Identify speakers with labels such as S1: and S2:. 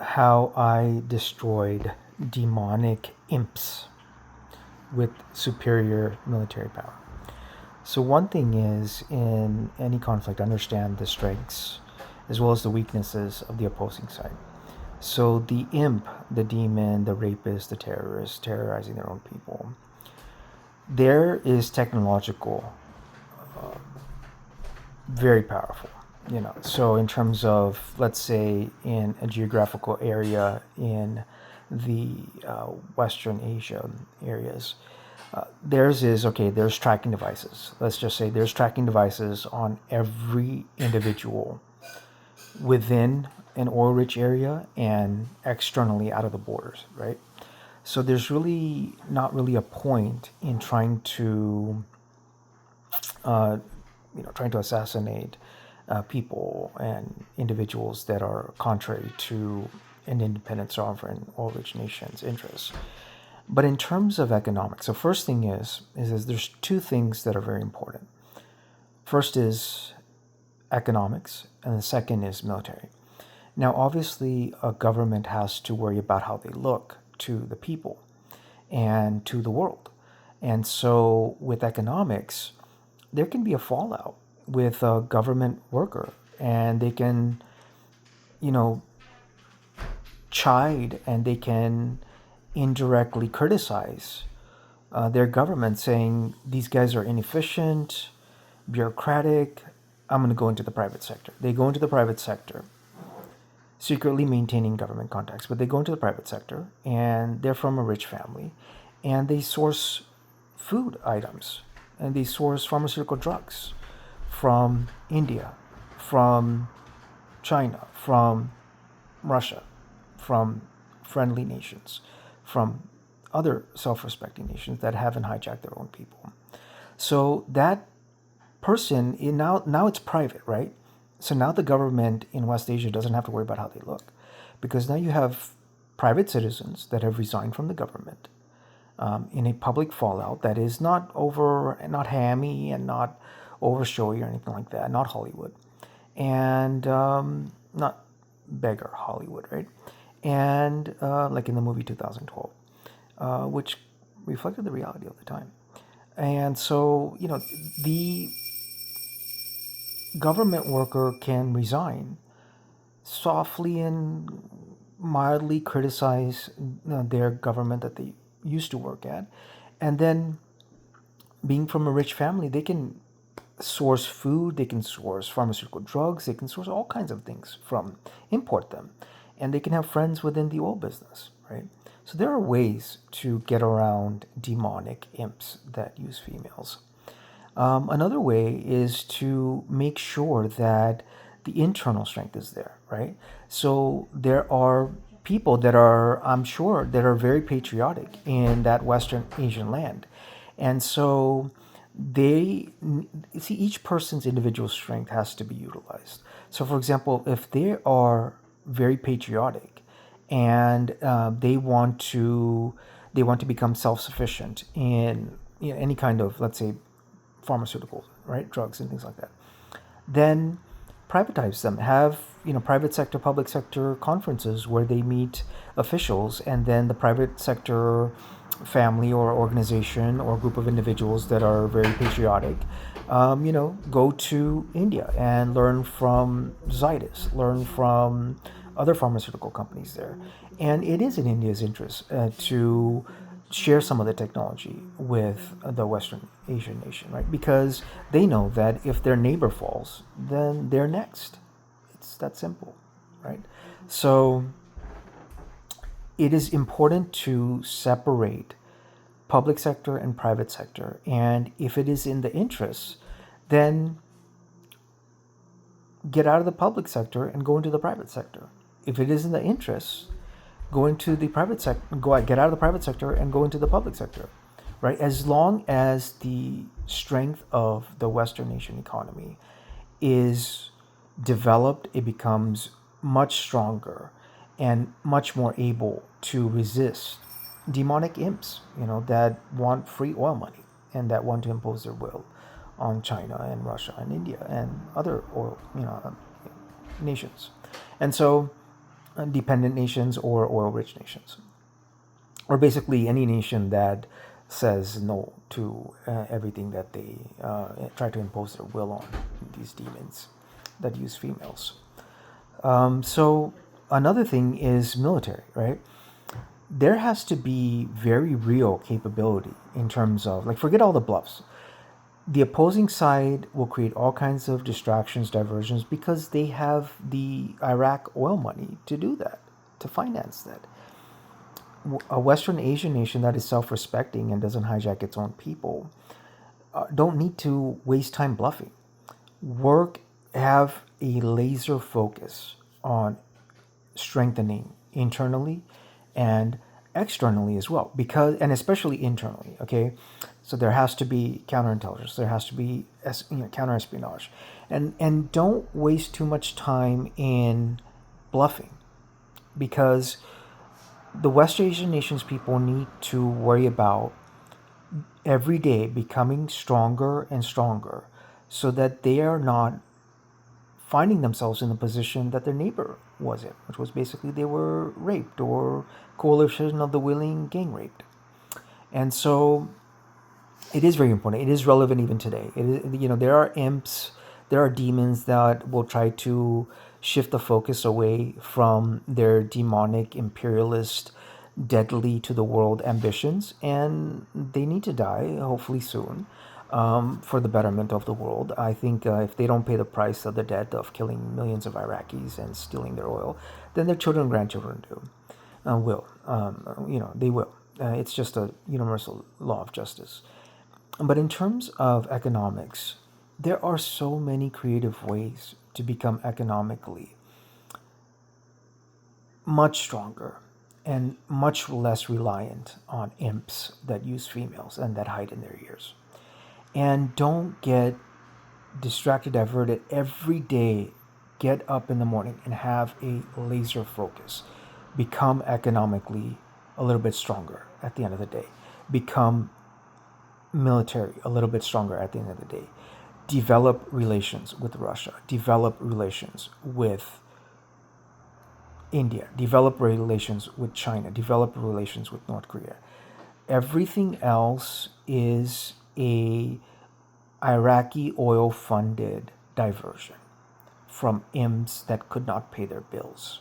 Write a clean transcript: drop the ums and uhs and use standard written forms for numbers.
S1: how I destroyed demonic imps with superior military power. So one thing is, in any conflict, understand the strengths as well as the weaknesses of the opposing side. So the imp, the demon, the rapist, the terrorist, terrorizing their own people, there is technological, very powerful. So in terms of, let's say, in a geographical area in the Western Asia areas, theirs is okay. There's tracking devices. Let's just say there's tracking devices on every individual within an oil-rich area and externally out of the borders, right? So there's really not really a point in trying to assassinate people and individuals that are contrary to an independent, sovereign, oil-rich nation's interests. But in terms of economics, the first thing is there's two things that are very important. First is economics, and the second is military. Now, obviously, a government has to worry about how they look to the people and to the world. And so, with economics, there can be a fallout with a government worker, and they can, you know, chide and they can indirectly criticize their government, saying these guys are inefficient, bureaucratic. I'm going to go into the private sector. They go into the private sector, secretly maintaining government contacts, but they go into the private sector and they're from a rich family and they source food items and they source pharmaceutical drugs from India, from China, from Russia, from friendly nations, from other self-respecting nations that haven't hijacked their own people. So that person, now it's private, right? So now the government in West Asia doesn't have to worry about how they look, because now you have private citizens that have resigned from the government in a public fallout that is not hammy and not over showy or anything like that, not Hollywood, and not beggar Hollywood, right? And like in the movie 2012, which reflected the reality of the time. And so, the government worker can resign softly and mildly criticize their government that they used to work at, and then being from a rich family, they can source food, they can source pharmaceutical drugs, they can source all kinds of things import them, and they can have friends within the oil business, right? So there are ways to get around demonic imps that use females. Another way is to make sure that the internal strength is there, right? So there are people that are, I'm sure, that are very patriotic in that Western Asian land. And so they see each person's individual strength has to be utilized. So, for example, if they are very patriotic and they want to become self-sufficient in any kind of, let's say, pharmaceuticals, right, drugs and things like that, then privatize them. Have private sector, public sector conferences where they meet officials, and then the private sector family or organization or group of individuals that are very patriotic, go to India and learn from Zydus, learn from other pharmaceutical companies there. And it is in India's interest to share some of the technology with the Western Asian nation, right? Because they know that if their neighbor falls, then they're next. It's that simple, right? So it is important to separate public sector and private sector. And if it is in the interest, then get out of the public sector and go into the private sector. If it is in the interest, go into the private sector, get out of the private sector and go into the public sector, right? As long as the strength of the Western nation economy is developed, it becomes much stronger and much more able to resist demonic imps, that want free oil money and that want to impose their will on China and Russia and India and other oil, nations. And so dependent nations or oil-rich nations, or basically any nation that says no to everything that they try to impose their will on, these demons that use females. So another thing is military, right? There has to be very real capability in terms of, like, forget all the bluffs. The opposing side will create all kinds of distractions, diversions, because they have the Iraq oil money to do that, to finance that. A Western Asian nation that is self-respecting and doesn't hijack its own people don't need to waste time bluffing. Work, have a laser focus on strengthening internally and externally as well, because, and especially internally. Okay, so there has to be counterintelligence, there has to be counter espionage, and don't waste too much time in bluffing, because the West Asian nations people need to worry about every day becoming stronger and stronger, so that they are not finding themselves in the position that their neighbor was in, which was basically they were raped, or coalition of the willing gang raped. And so it is very important. It is relevant even today. It is, there are imps, there are demons that will try to shift the focus away from their demonic, imperialist, deadly to the world ambitions, and they need to die, hopefully soon, for the betterment of the world. I think if they don't pay the price of the debt of killing millions of Iraqis and stealing their oil, then their children and grandchildren will. They will. It's just a universal law of justice. But in terms of economics, there are so many creative ways to become economically much stronger and much less reliant on imps that use females and that hide in their ears. And don't get distracted, diverted. Every day, get up in the morning and have a laser focus. Become economically a little bit stronger at the end of the day. Become military a little bit stronger at the end of the day. Develop relations with Russia. Develop relations with India. Develop relations with China. Develop relations with North Korea. Everything else is a Iraqi oil funded diversion from imps that could not pay their bills.